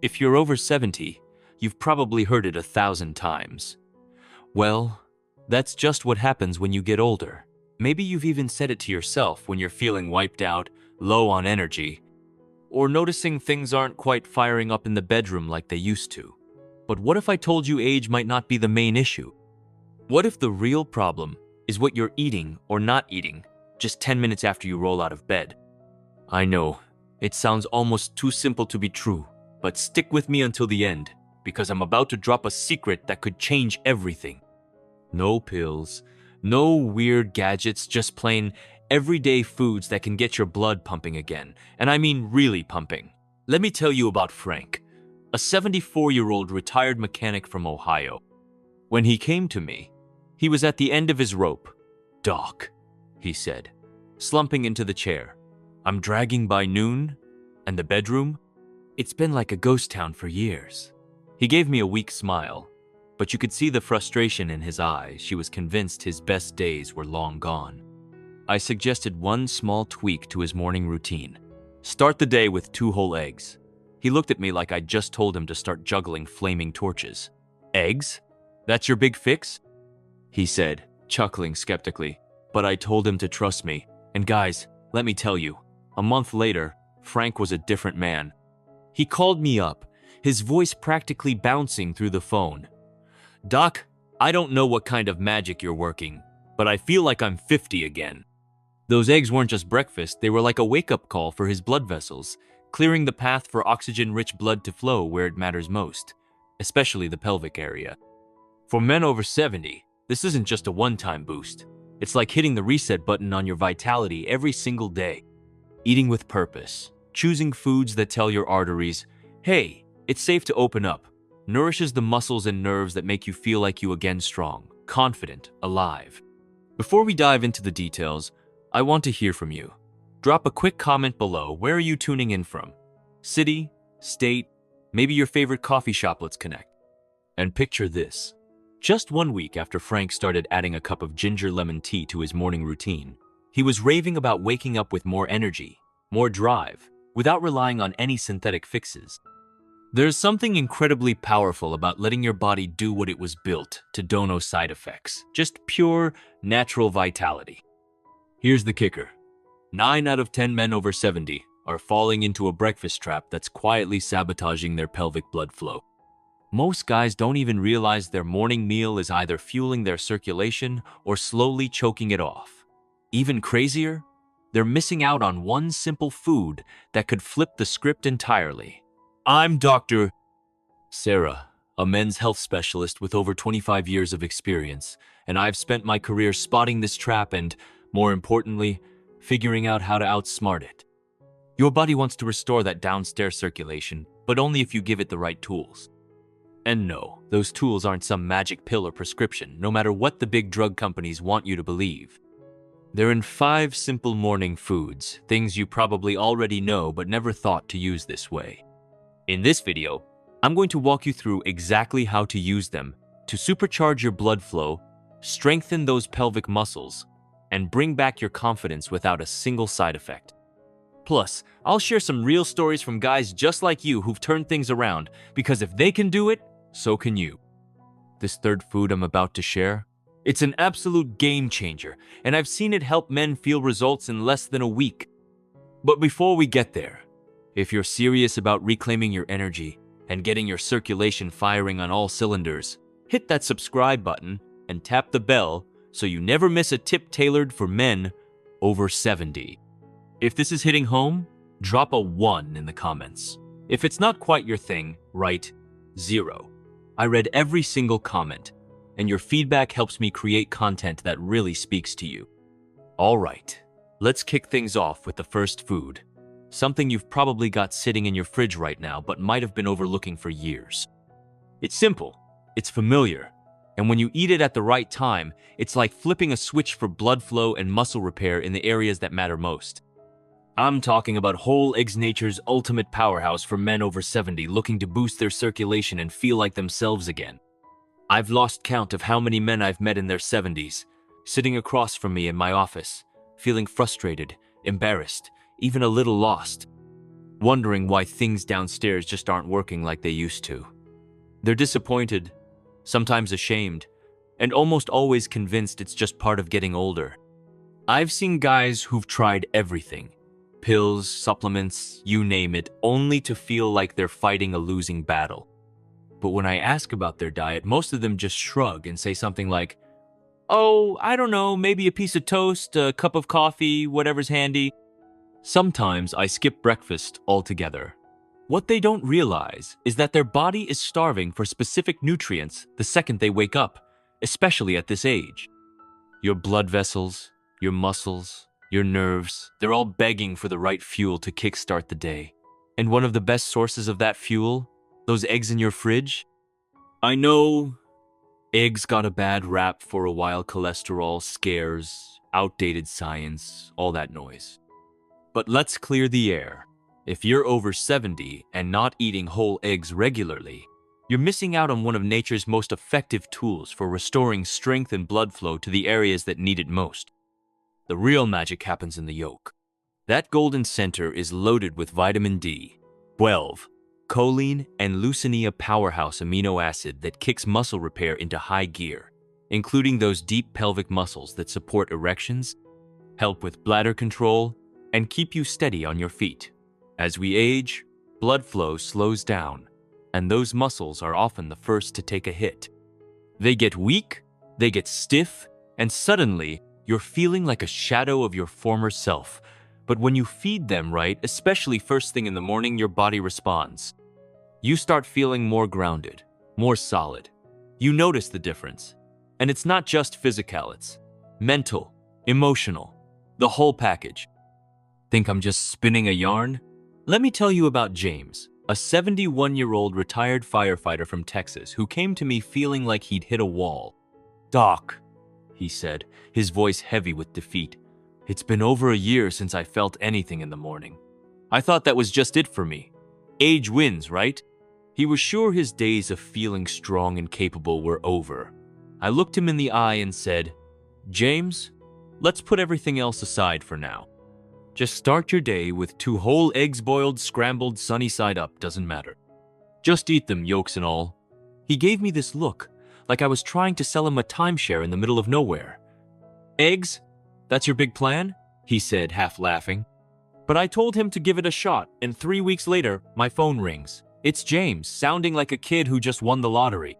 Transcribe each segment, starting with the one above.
If you're over 70, you've probably heard it 1,000 times. Well, that's just what happens when you get older. Maybe you've even said it to yourself when you're feeling wiped out, low on energy, or noticing things aren't quite firing up in the bedroom like they used to. But what if I told you age might not be the main issue? What if the real problem is what you're eating or not eating just 10 minutes after you roll out of bed? I know, it sounds almost too simple to be true, but stick with me until the end, because I'm about to drop a secret that could change everything. No pills, no weird gadgets, just plain everyday foods that can get your blood pumping again. And I mean really pumping. Let me tell you about Frank, a 74-year-old retired mechanic from Ohio. When he came to me, he was at the end of his rope. "Doc," he said, slumping into the chair, "I'm dragging by noon, and the bedroom? It's been like a ghost town for years." He gave me a weak smile, but you could see the frustration in his eyes. She was convinced his best days were long gone. I suggested one small tweak to his morning routine. Start the day with 2 whole eggs. He looked at me like I'd just told him to start juggling flaming torches. "Eggs? That's your big fix?" he said, chuckling skeptically. But I told him to trust me. And guys, let me tell you, a month later, Frank was a different man. He called me up, his voice practically bouncing through the phone. "Doc, I don't know what kind of magic you're working, but I feel like I'm 50 again." Those eggs weren't just breakfast, they were like a wake-up call for his blood vessels, clearing the path for oxygen-rich blood to flow where it matters most, especially the pelvic area. For men over 70, this isn't just a one-time boost. It's like hitting the reset button on your vitality every single day. Eating with purpose, choosing foods that tell your arteries, "Hey, it's safe to open up," nourishes the muscles and nerves that make you feel like you again strong, confident, alive. Before we dive into the details, I want to hear from you. Drop a quick comment below. Where are you tuning in from? City, state, maybe your favorite coffee shop. Let's connect. And picture this. Just 1 week after Frank started adding a cup of ginger lemon tea to his morning routine, he was raving about waking up with more energy, more drive, without relying on any synthetic fixes. There's something incredibly powerful about letting your body do what it was built to do. No side effects, just pure, natural vitality. Here's the kicker. 9 out of 10 men over 70 are falling into a breakfast trap that's quietly sabotaging their pelvic blood flow. Most guys don't even realize their morning meal is either fueling their circulation or slowly choking it off. Even crazier, they're missing out on one simple food that could flip the script entirely. I'm Dr. Sarah, a men's health specialist with over 25 years of experience, and I've spent my career spotting this trap and, more importantly, figuring out how to outsmart it. Your body wants to restore that downstairs circulation, but only if you give it the right tools. And no, those tools aren't some magic pill or prescription, no matter what the big drug companies want you to believe. They're in 5 simple morning foods, things you probably already know but never thought to use this way. In this video, I'm going to walk you through exactly how to use them to supercharge your blood flow, strengthen those pelvic muscles, and bring back your confidence without a single side effect. Plus, I'll share some real stories from guys just like you who've turned things around, because if they can do it, so can you. This third food I'm about to share, it's an absolute game changer, and I've seen it help men feel results in less than a week. But before we get there, if you're serious about reclaiming your energy and getting your circulation firing on all cylinders, hit that subscribe button and tap the bell so you never miss a tip tailored for men over 70. If this is hitting home, drop a 1 in the comments. If it's not quite your thing, write 0. I read every single comment, and your feedback helps me create content that really speaks to you. All right, let's kick things off with the first food. Something you've probably got sitting in your fridge right now but might have been overlooking for years. It's simple, it's familiar, and when you eat it at the right time, it's like flipping a switch for blood flow and muscle repair in the areas that matter most. I'm talking about whole eggs, nature's ultimate powerhouse for men over 70 looking to boost their circulation and feel like themselves again. I've lost count of how many men I've met in their 70s, sitting across from me in my office, feeling frustrated, embarrassed, even a little lost. wondering why things downstairs just aren't working like they used to. They're disappointed, sometimes ashamed, and almost always convinced it's just part of getting older. I've seen guys who've tried everything, pills, supplements, you name it, only to feel like they're fighting a losing battle. But when I ask about their diet, most of them just shrug and say something like, "Oh, I don't know, maybe a piece of toast, a cup of coffee, whatever's handy." Sometimes I skip breakfast altogether. What they don't realize is that their body is starving for specific nutrients the second they wake up, especially at this age. Your blood vessels, your muscles, your nerves, they're all begging for the right fuel to kickstart the day. And one of the best sources of that fuel, those eggs in your fridge? I know eggs got a bad rap for a while: cholesterol, scares, outdated science, all that noise. But let's clear the air. If you're over 70 and not eating whole eggs regularly, you're missing out on one of nature's most effective tools for restoring strength and blood flow to the areas that need it most. The real magic happens in the yolk. That golden center is loaded with vitamin D, 12, choline, and leucine, a powerhouse amino acid that kicks muscle repair into high gear, including those deep pelvic muscles that support erections, help with bladder control, and keep you steady on your feet. As we age, blood flow slows down, and those muscles are often the first to take a hit. They get weak, they get stiff, and suddenly, you're feeling like a shadow of your former self. But when you feed them right, especially first thing in the morning, your body responds. You start feeling more grounded, more solid. You notice the difference. And it's not just physical, it's mental, emotional, the whole package. Think I'm just spinning a yarn? Let me tell you about James, a 71-year-old retired firefighter from Texas who came to me feeling like he'd hit a wall. "Doc," he said, his voice heavy with defeat, "it's been over a year since I felt anything in the morning. I thought that was just it for me. Age wins, right?" He was sure his days of feeling strong and capable were over. I looked him in the eye and said, "James, let's put everything else aside for now. Just start your day with 2 whole eggs, boiled, scrambled, sunny side up, doesn't matter. Just eat them, yolks and all." He gave me this look, like I was trying to sell him a timeshare in the middle of nowhere. "Eggs? That's your big plan?" he said, half laughing. But I told him to give it a shot, and 3 weeks later, my phone rings. It's James, sounding like a kid who just won the lottery.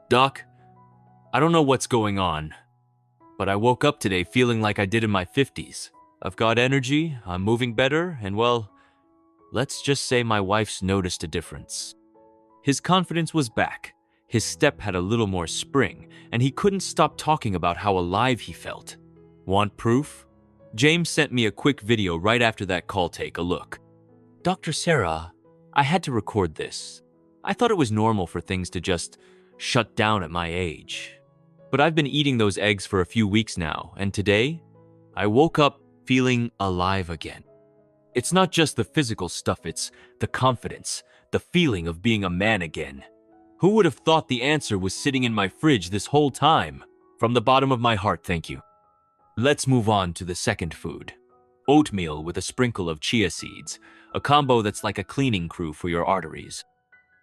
"Doc, I don't know what's going on, but I woke up today feeling like I did in my 50s. I've got energy, I'm moving better, and well, let's just say my wife's noticed a difference." His confidence was back. His step had a little more spring, and he couldn't stop talking about how alive he felt. Want proof? James sent me a quick video right after that call. Take a look. "Dr. Sarah, I had to record this. I thought it was normal for things to just shut down at my age. But I've been eating those eggs for a few weeks now, and today, I woke up feeling alive again. It's not just the physical stuff, it's the confidence, the feeling of being a man again. Who would have thought the answer was sitting in my fridge this whole time? From the bottom of my heart, thank you." Let's move on to the second food. Oatmeal with a sprinkle of chia seeds, a combo that's like a cleaning crew for your arteries.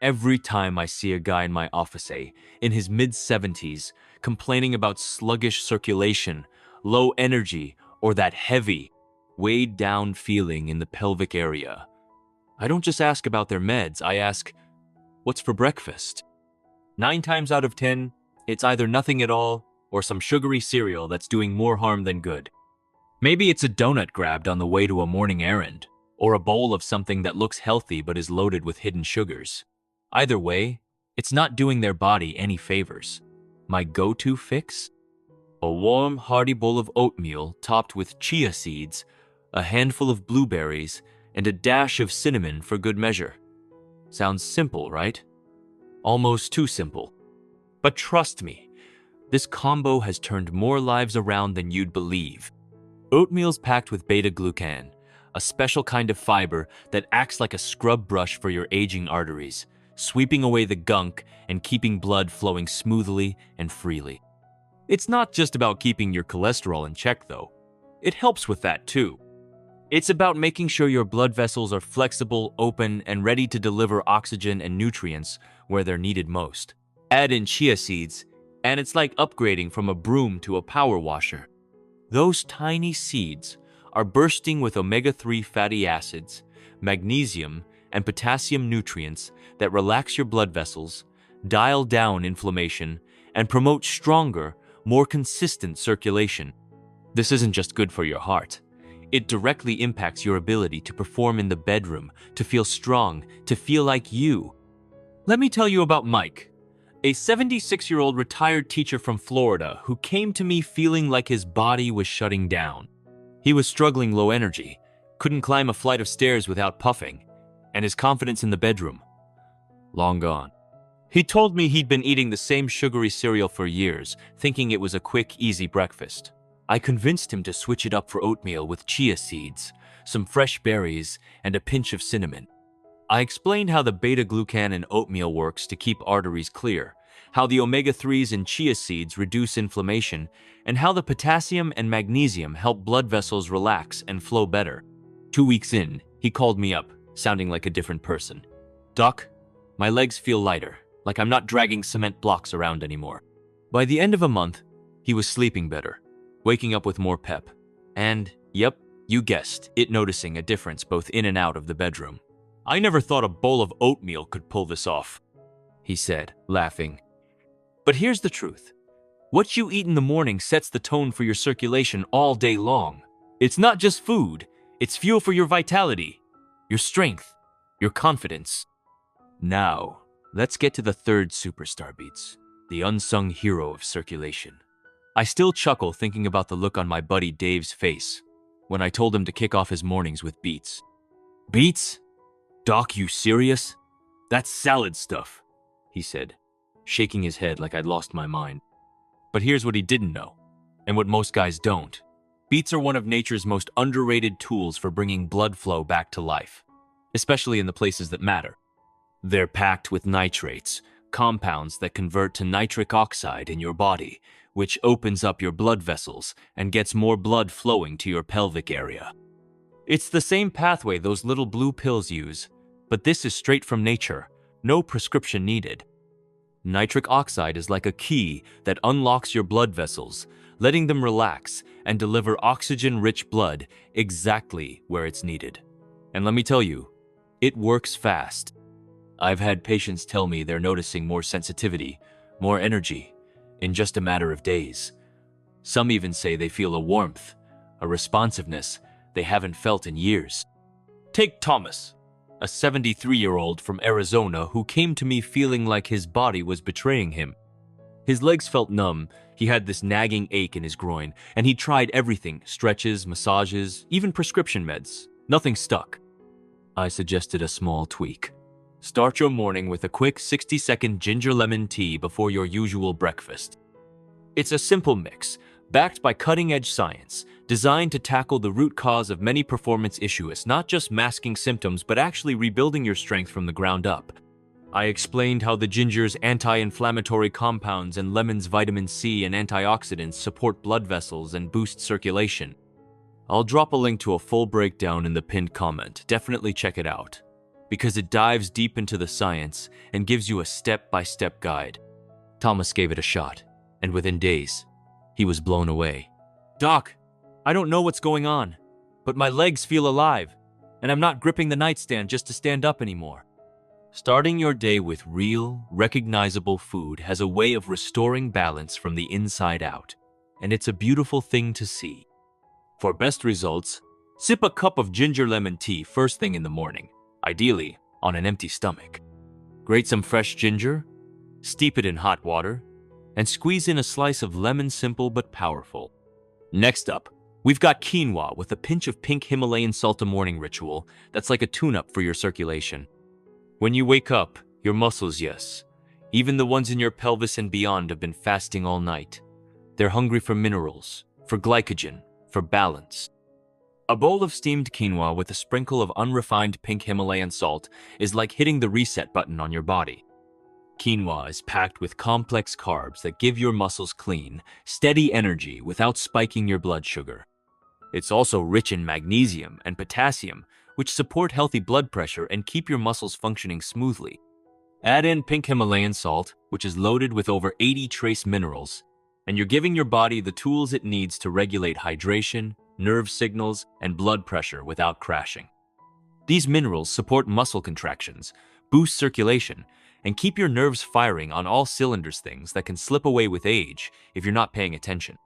Every time I see a guy in my office, in his mid-70s, complaining about sluggish circulation, low energy, or that heavy, weighed down feeling in the pelvic area, I don't just ask about their meds, I ask, what's for breakfast? 9 times out of 10, it's either nothing at all or some sugary cereal that's doing more harm than good. Maybe it's a donut grabbed on the way to a morning errand, or a bowl of something that looks healthy but is loaded with hidden sugars. Either way, it's not doing their body any favors. My go-to fix? A warm, hearty bowl of oatmeal topped with chia seeds, a handful of blueberries, and a dash of cinnamon for good measure. Sounds simple, right? Almost too simple. But trust me, this combo has turned more lives around than you'd believe. Oatmeal's packed with beta-glucan, a special kind of fiber that acts like a scrub brush for your aging arteries, sweeping away the gunk and keeping blood flowing smoothly and freely. It's not just about keeping your cholesterol in check, though. It helps with that, too. It's about making sure your blood vessels are flexible, open, and ready to deliver oxygen and nutrients where they're needed most. Add in chia seeds, and it's like upgrading from a broom to a power washer. Those tiny seeds are bursting with omega-3 fatty acids, magnesium, and potassium nutrients that relax your blood vessels, dial down inflammation, and promote stronger, more consistent circulation. This isn't just good for your heart. It directly impacts your ability to perform in the bedroom, to feel strong, to feel like you. Let me tell you about Mike, a 76-year-old retired teacher from Florida who came to me feeling like his body was shutting down. He was struggling low energy, couldn't climb a flight of stairs without puffing, and his confidence in the bedroom, long gone. He told me he'd been eating the same sugary cereal for years, thinking it was a quick, easy breakfast. I convinced him to switch it up for oatmeal with chia seeds, some fresh berries, and a pinch of cinnamon. I explained how the beta-glucan in oatmeal works to keep arteries clear, how the omega-3s in chia seeds reduce inflammation, and how the potassium and magnesium help blood vessels relax and flow better. 2 weeks in, he called me up, sounding like a different person. "Doc, my legs feel lighter, like I'm not dragging cement blocks around anymore." By the end of a month, he was sleeping better, waking up with more pep, and, yep, you guessed it, noticing a difference both in and out of the bedroom. "I never thought a bowl of oatmeal could pull this off," he said, laughing. But here's the truth. What you eat in the morning sets the tone for your circulation all day long. It's not just food, it's fuel for your vitality, your strength, your confidence. Now, let's get to the third superstar, Beets, the unsung hero of circulation. I still chuckle thinking about the look on my buddy Dave's face when I told him to kick off his mornings with Beets. "Beets? Doc, you serious? That's salad stuff," he said, shaking his head like I'd lost my mind. But here's what he didn't know, and what most guys don't. Beets are one of nature's most underrated tools for bringing blood flow back to life, especially in the places that matter. They're packed with nitrates, compounds that convert to nitric oxide in your body, which opens up your blood vessels and gets more blood flowing to your pelvic area. It's the same pathway those little blue pills use, but this is straight from nature, no prescription needed. Nitric oxide is like a key that unlocks your blood vessels, letting them relax and deliver oxygen-rich blood exactly where it's needed. And let me tell you, it works fast. I've had patients tell me they're noticing more sensitivity, more energy, in just a matter of days. Some even say they feel a warmth, a responsiveness they haven't felt in years. Take Thomas, a 73-year-old from Arizona who came to me feeling like his body was betraying him. His legs felt numb, he had this nagging ache in his groin, and he tried everything, stretches, massages, even prescription meds. Nothing stuck. I suggested a small tweak. Start your morning with a quick 60-second ginger lemon tea before your usual breakfast. It's a simple mix, backed by cutting-edge science, designed to tackle the root cause of many performance issues, not just masking symptoms, but actually rebuilding your strength from the ground up. I explained how the ginger's anti-inflammatory compounds and lemon's vitamin C and antioxidants support blood vessels and boost circulation. I'll drop a link to a full breakdown in the pinned comment. Definitely check it out, because it dives deep into the science and gives you a step-by-step guide. Thomas gave it a shot, and within days, he was blown away. "Doc, I don't know what's going on, but my legs feel alive, and I'm not gripping the nightstand just to stand up anymore." Starting your day with real, recognizable food has a way of restoring balance from the inside out, and it's a beautiful thing to see. For best results, sip a cup of ginger lemon tea first thing in the morning, ideally on an empty stomach. Grate some fresh ginger, steep it in hot water, and squeeze in a slice of lemon, simple but powerful. Next up, we've got quinoa with a pinch of pink Himalayan salt, a morning ritual that's like a tune-up for your circulation. When you wake up, your muscles, yes, even the ones in your pelvis and beyond, have been fasting all night. They're hungry for minerals, for glycogen, for balance. A bowl of steamed quinoa with a sprinkle of unrefined pink Himalayan salt is like hitting the reset button on your body. Quinoa is packed with complex carbs that give your muscles clean, steady energy without spiking your blood sugar. It's also rich in magnesium and potassium, which support healthy blood pressure and keep your muscles functioning smoothly. Add in pink Himalayan salt, which is loaded with over 80 trace minerals, and you're giving your body the tools it needs to regulate hydration, nerve signals, and blood pressure without crashing. These minerals support muscle contractions, boost circulation, and keep your nerves firing on all cylinders, things that can slip away with age if you're not paying attention.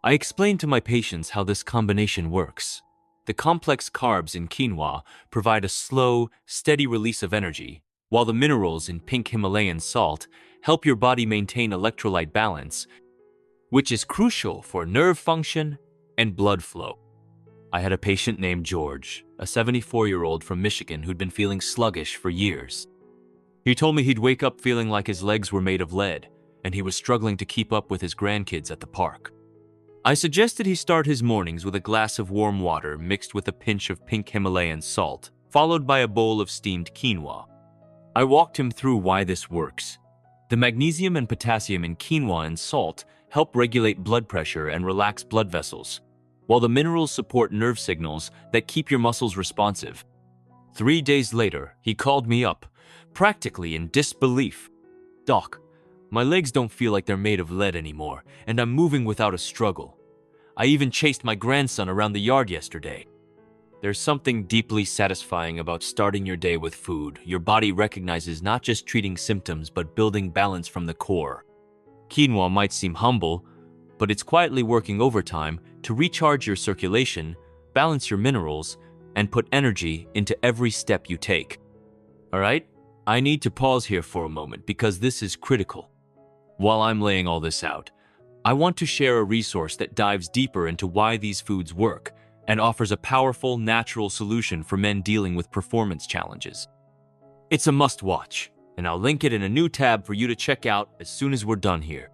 I explain to my patients how this combination works. The complex carbs in quinoa provide a slow, steady release of energy, while the minerals in pink Himalayan salt help your body maintain electrolyte balance, which is crucial for nerve function and blood flow. I had a patient named George, a 74-year-old from Michigan who'd been feeling sluggish for years. He told me he'd wake up feeling like his legs were made of lead, and he was struggling to keep up with his grandkids at the park. I suggested he start his mornings with a glass of warm water mixed with a pinch of pink Himalayan salt, followed by a bowl of steamed quinoa. I walked him through why this works. The magnesium and potassium in quinoa and salt help regulate blood pressure and relax blood vessels, while the minerals support nerve signals that keep your muscles responsive. 3 days later, he called me up, practically in disbelief. "Doc, my legs don't feel like they're made of lead anymore, and I'm moving without a struggle. I even chased my grandson around the yard yesterday." There's something deeply satisfying about starting your day with food your body recognizes, not just treating symptoms but building balance from the core. Quinoa might seem humble, but it's quietly working overtime to recharge your circulation, balance your minerals, and put energy into every step you take. All right, I need to pause here for a moment because this is critical. While I'm laying all this out, I want to share a resource that dives deeper into why these foods work and offers a powerful, natural solution for men dealing with performance challenges. It's a must-watch, and I'll link it in a new tab for you to check out as soon as we're done here.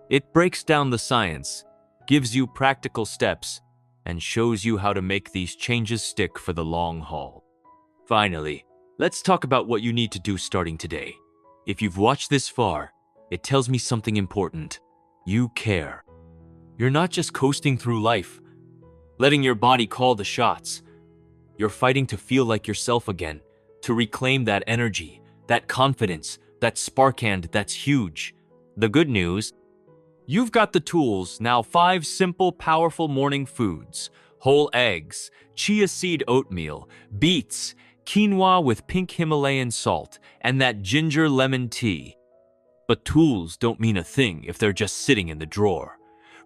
It breaks down the science, gives you practical steps, and shows you how to make these changes stick for the long haul. Finally, let's talk about what you need to do starting today. If you've watched this far, it tells me something important. You care. You're not just coasting through life, letting your body call the shots. You're fighting to feel like yourself again, to reclaim that energy, that confidence, that spark, and that's huge. The good news: you've got the tools now. 5 simple, powerful morning foods: whole eggs, chia seed oatmeal, beets, quinoa with pink Himalayan salt, and that ginger lemon tea. But tools don't mean a thing if they're just sitting in the drawer.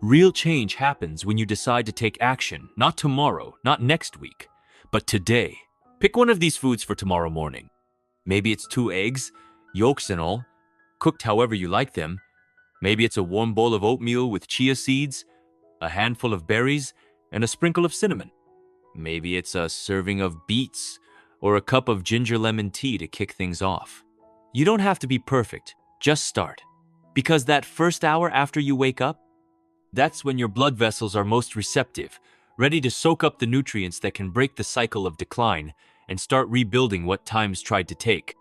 Real change happens when you decide to take action, not tomorrow, not next week, but today. Pick one of these foods for tomorrow morning. Maybe it's 2 eggs, yolks and all, cooked however you like them. Maybe it's a warm bowl of oatmeal with chia seeds, a handful of berries, and a sprinkle of cinnamon. Maybe it's a serving of beets or a cup of ginger lemon tea to kick things off. You don't have to be perfect, just start. Because that first hour after you wake up, that's when your blood vessels are most receptive, ready to soak up the nutrients that can break the cycle of decline and start rebuilding what time's tried to take.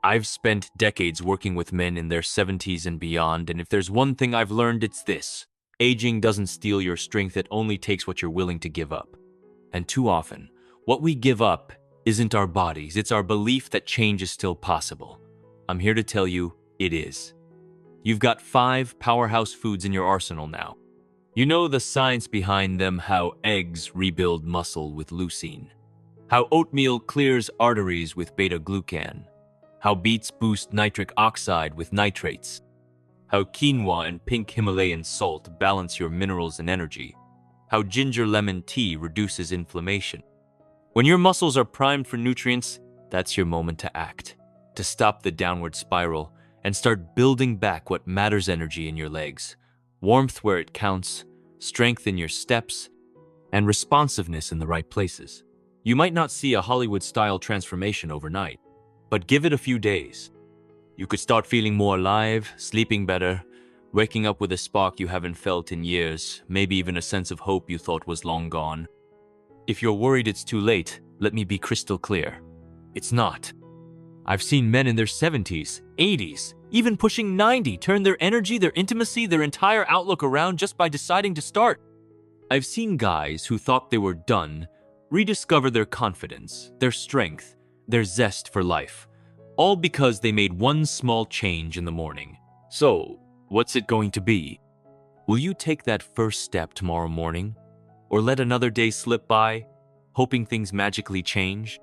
I've spent decades working with men in their 70s and beyond, and if there's one thing I've learned, it's this: aging doesn't steal your strength, it only takes what you're willing to give up. And too often, what we give up isn't our bodies, it's our belief that change is still possible. I'm here to tell you, it is. You've got 5 powerhouse foods in your arsenal now. You know the science behind them: how eggs rebuild muscle with leucine, how oatmeal clears arteries with beta-glucan, how beets boost nitric oxide with nitrates, how quinoa and pink Himalayan salt balance your minerals and energy, how ginger lemon tea reduces inflammation. When your muscles are primed for nutrients, that's your moment to act, to stop the downward spiral and start building back what matters: energy in your legs, warmth where it counts, strength in your steps, and responsiveness in the right places. You might not see a Hollywood-style transformation overnight, but give it a few days. You could start feeling more alive, sleeping better, waking up with a spark you haven't felt in years, maybe even a sense of hope you thought was long gone. If you're worried it's too late, let me be crystal clear. It's not. I've seen men in their 70s, 80s, even pushing 90 turn their energy, their intimacy, their entire outlook around just by deciding to start. I've seen guys who thought they were done rediscover their confidence, their strength, their zest for life, all because they made one small change in the morning. So, what's it going to be? Will you take that first step tomorrow morning? Or let another day slip by, hoping things magically change?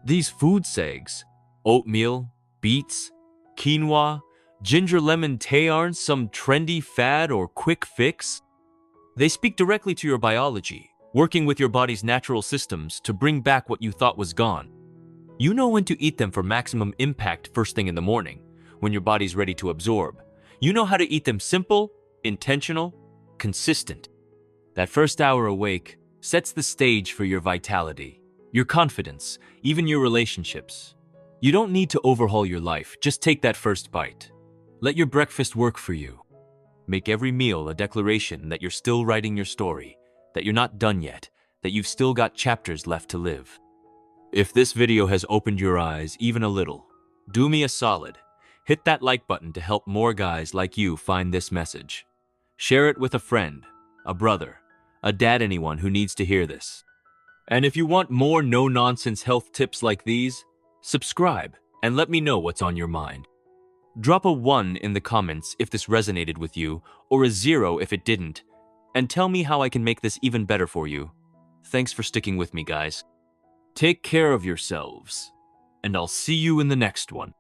These food segs, oatmeal, beets, quinoa, ginger lemon tea aren't some trendy fad or quick fix. They speak directly to your biology, working with your body's natural systems to bring back what you thought was gone. You know when to eat them for maximum impact first thing in the morning, when your body's ready to absorb. You know how to eat them simple, intentional, consistent. That first hour awake sets the stage for your vitality, your confidence, even your relationships. You don't need to overhaul your life, just take that first bite. Let your breakfast work for you. Make every meal a declaration that you're still writing your story, that you're not done yet, that you've still got chapters left to live. If this video has opened your eyes even a little, do me a solid. Hit that like button to help more guys like you find this message. Share it with a friend, a brother, a dad, anyone who needs to hear this. And if you want more no-nonsense health tips like these, subscribe and let me know what's on your mind. Drop a 1 in the comments if this resonated with you, or a 0 if it didn't, and tell me how I can make this even better for you. Thanks for sticking with me, guys. Take care of yourselves, and I'll see you in the next one.